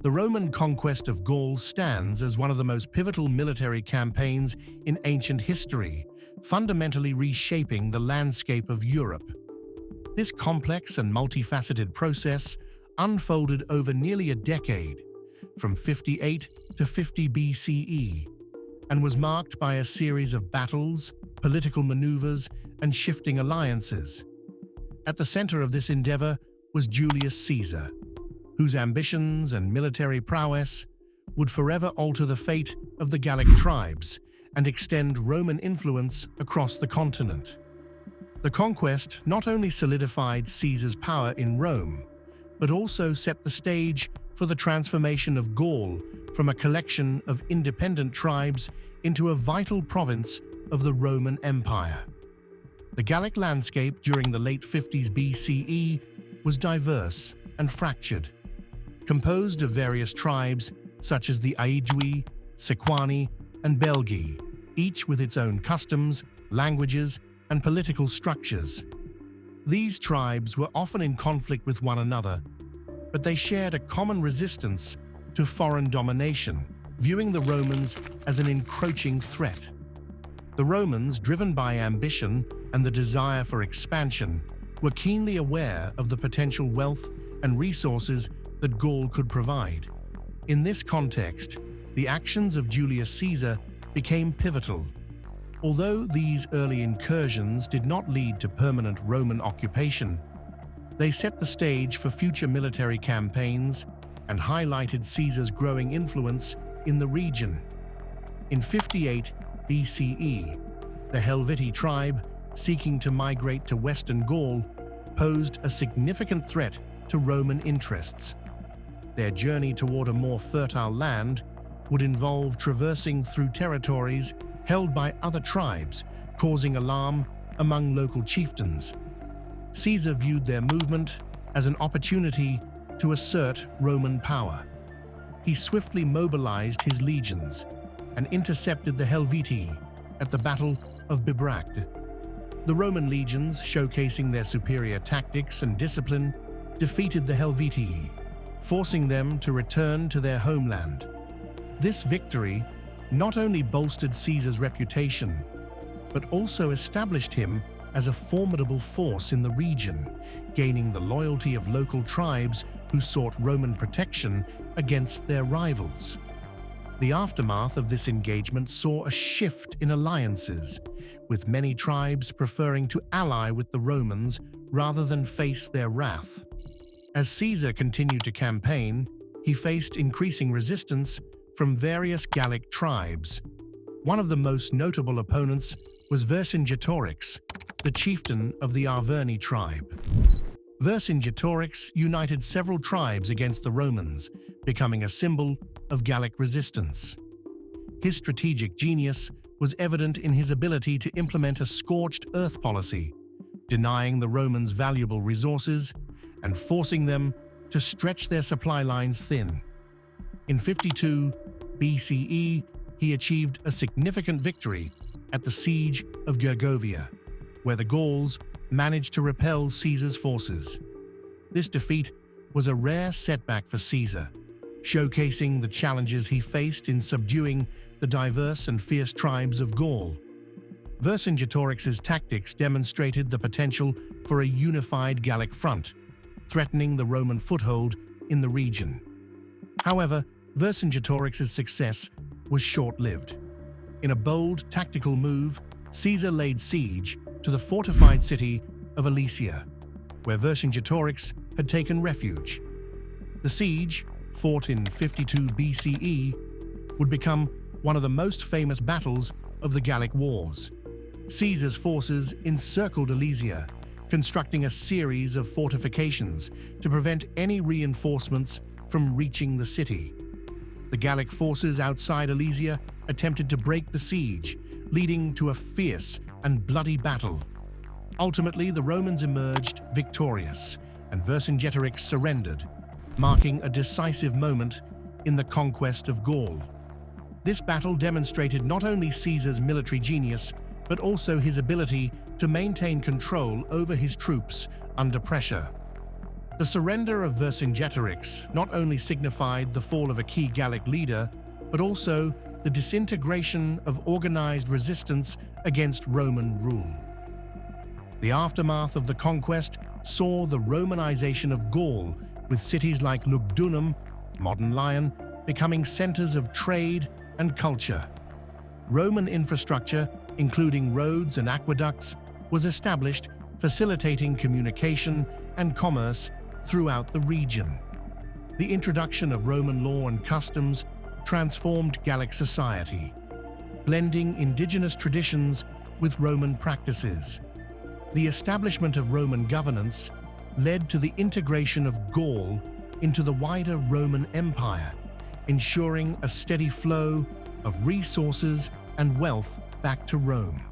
The Roman conquest of Gaul stands as one of the most pivotal military campaigns in ancient history, fundamentally reshaping the landscape of Europe. This complex and multifaceted process unfolded over nearly a decade, from 58 to 50 BCE, and was marked by a series of battles, political maneuvers, and shifting alliances. At the center of this endeavor was Julius Caesar, whose ambitions and military prowess would forever alter the fate of the Gallic tribes and extend Roman influence across the continent. The conquest not only solidified Caesar's power in Rome, but also set the stage for the transformation of Gaul from a collection of independent tribes into a vital province of the Roman Empire. The Gallic landscape during the late 50s BCE was diverse and fractured, composed of various tribes such as the Aedui, Sequani, and Belgae, each with its own customs, languages, and political structures. These tribes were often in conflict with one another, but they shared a common resistance to foreign domination, viewing the Romans as an encroaching threat. The Romans, driven by ambition and the desire for expansion, were keenly aware of the potential wealth and resources that Gaul could provide. In this context, the actions of Julius Caesar became pivotal. Although these early incursions did not lead to permanent Roman occupation, they set the stage for future military campaigns and highlighted Caesar's growing influence in the region. In 58 BCE, the Helvetii tribe, seeking to migrate to Western Gaul, posed a significant threat to Roman interests. Their journey toward a more fertile land would involve traversing through territories held by other tribes, causing alarm among local chieftains. Caesar viewed their movement as an opportunity to assert Roman power. He swiftly mobilized his legions and intercepted the Helvetii at the Battle of Bibracte. The Roman legions, showcasing their superior tactics and discipline, defeated the Helvetii, forcing them to return to their homeland. This victory not only bolstered Caesar's reputation, but also established him as a formidable force in the region, gaining the loyalty of local tribes who sought Roman protection against their rivals. The aftermath of this engagement saw a shift in alliances, with many tribes preferring to ally with the Romans rather than face their wrath. As Caesar continued to campaign, he faced increasing resistance from various Gallic tribes. One of the most notable opponents was Vercingetorix, the chieftain of the Arverni tribe. Vercingetorix united several tribes against the Romans, becoming a symbol of Gallic resistance. His strategic genius was evident in his ability to implement a scorched earth policy, denying the Romans valuable resources and forcing them to stretch their supply lines thin. In 52 BCE, he achieved a significant victory at the Siege of Gergovia, where the Gauls managed to repel Caesar's forces. This defeat was a rare setback for Caesar, showcasing the challenges he faced in subduing the diverse and fierce tribes of Gaul. Vercingetorix's tactics demonstrated the potential for a unified Gallic front, threatening the Roman foothold in the region. However, Vercingetorix's success was short-lived. In a bold tactical move, Caesar laid siege to the fortified city of Alesia, where Vercingetorix had taken refuge. The siege, fought in 52 BCE, would become one of the most famous battles of the Gallic Wars. Caesar's forces encircled Alesia, constructing a series of fortifications to prevent any reinforcements from reaching the city. The Gallic forces outside Alesia attempted to break the siege, leading to a fierce and bloody battle. Ultimately, the Romans emerged victorious, and Vercingetorix surrendered, marking a decisive moment in the conquest of Gaul. This battle demonstrated not only Caesar's military genius, but also his ability to maintain control over his troops under pressure. The surrender of Vercingetorix not only signified the fall of a key Gallic leader, but also the disintegration of organized resistance against Roman rule. The aftermath of the conquest saw the Romanization of Gaul, with cities like Lugdunum, modern Lyon, becoming centers of trade and culture. Roman infrastructure, including roads and aqueducts, was established, facilitating communication and commerce throughout the region. The introduction of Roman law and customs transformed Gallic society, blending indigenous traditions with Roman practices. The establishment of Roman governance led to the integration of Gaul into the wider Roman Empire, ensuring a steady flow of resources and wealth back to Rome.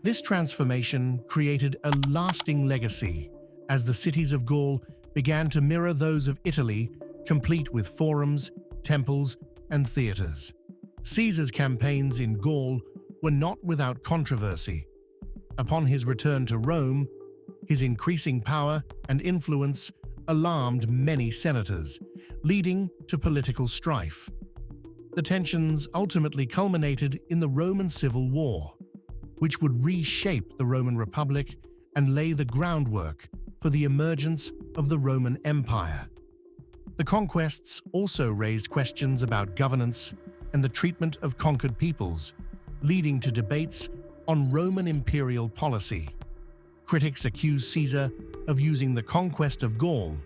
This transformation created a lasting legacy as the cities of Gaul began to mirror those of Italy, complete with forums, temples, and theaters. Caesar's campaigns in Gaul were not without controversy. Upon his return to Rome, his increasing power and influence alarmed many senators, leading to political strife. The tensions ultimately culminated in the Roman Civil War, which would reshape the Roman Republic and lay the groundwork for the emergence of the Roman Empire. The conquests also raised questions about governance and the treatment of conquered peoples, leading to debates on Roman imperial policy. Critics accused Caesar of using the conquest of Gaul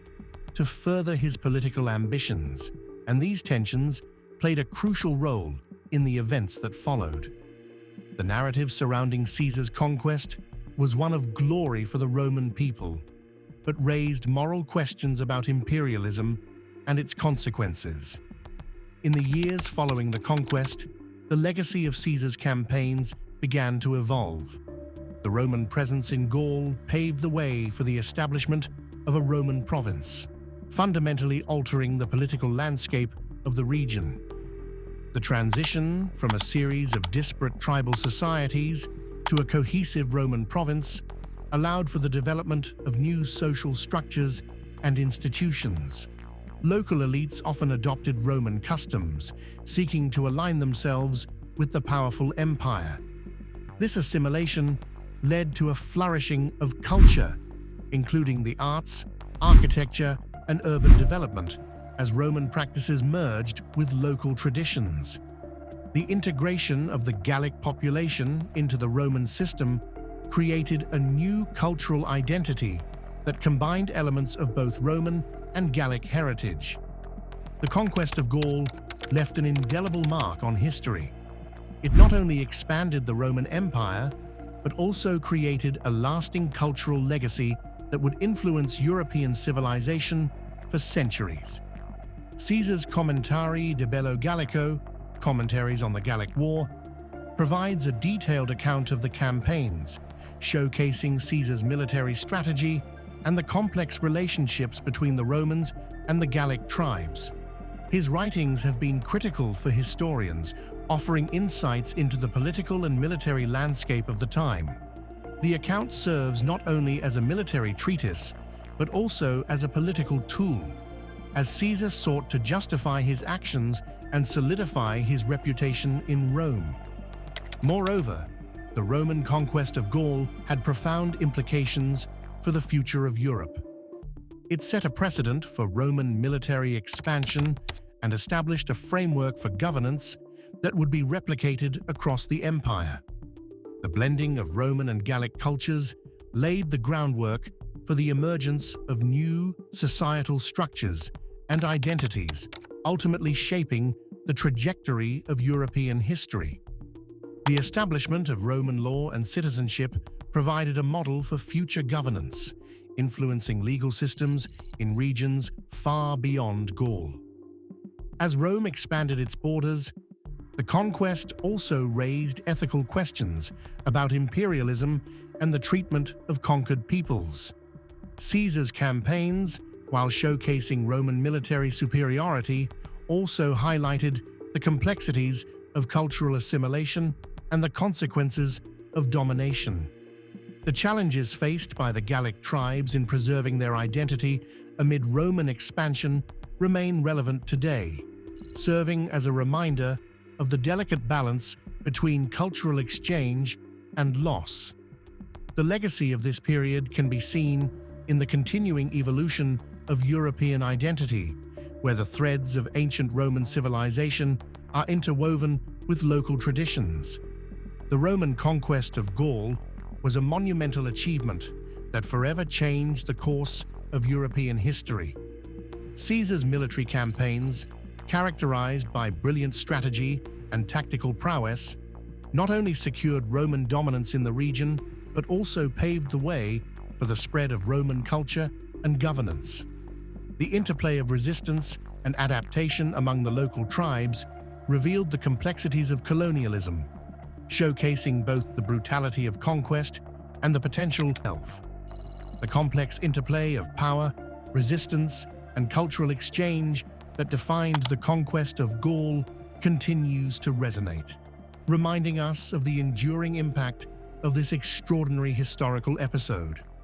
to further his political ambitions, and these tensions played a crucial role in the events that followed. The narrative surrounding Caesar's conquest was one of glory for the Roman people, but raised moral questions about imperialism and its consequences. In the years following the conquest, the legacy of Caesar's campaigns began to evolve. The Roman presence in Gaul paved the way for the establishment of a Roman province, fundamentally altering the political landscape of the region. The transition from a series of disparate tribal societies to a cohesive Roman province allowed for the development of new social structures and institutions. Local elites often adopted Roman customs, seeking to align themselves with the powerful empire. This assimilation led to a flourishing of culture, including the arts, architecture, and urban development, as Roman practices merged with local traditions. The integration of the Gallic population into the Roman system created a new cultural identity that combined elements of both Roman and Gallic heritage. The conquest of Gaul left an indelible mark on history. It not only expanded the Roman Empire, but also created a lasting cultural legacy that would influence European civilization for centuries. Caesar's Commentarii de Bello Gallico, Commentaries on the Gallic War, provides a detailed account of the campaigns, showcasing Caesar's military strategy and the complex relationships between the Romans and the Gallic tribes. His writings have been critical for historians, offering insights into the political and military landscape of the time. The account serves not only as a military treatise, but also as a political tool, as Caesar sought to justify his actions and solidify his reputation in Rome. Moreover, the Roman conquest of Gaul had profound implications for the future of Europe. It set a precedent for Roman military expansion and established a framework for governance that would be replicated across the empire. The blending of Roman and Gallic cultures laid the groundwork for the emergence of new societal structures and identities, ultimately shaping the trajectory of European history. The establishment of Roman law and citizenship provided a model for future governance, influencing legal systems in regions far beyond Gaul. As Rome expanded its borders, the conquest also raised ethical questions about imperialism and the treatment of conquered peoples. Caesar's campaigns, while showcasing Roman military superiority, also highlighted the complexities of cultural assimilation and the consequences of domination. The challenges faced by the Gallic tribes in preserving their identity amid Roman expansion remain relevant today, serving as a reminder of the delicate balance between cultural exchange and loss. The legacy of this period can be seen in the continuing evolution of European identity, where the threads of ancient Roman civilization are interwoven with local traditions. The Roman conquest of Gaul was a monumental achievement that forever changed the course of European history. Caesar's military campaigns, characterized by brilliant strategy and tactical prowess, not only secured Roman dominance in the region, but also paved the way for the spread of Roman culture and governance. The interplay of resistance and adaptation among the local tribes revealed the complexities of colonialism, showcasing both the brutality of conquest and the potential health. The complex interplay of power, resistance, and cultural exchange that defined the conquest of Gaul continues to resonate, reminding us of the enduring impact of this extraordinary historical episode.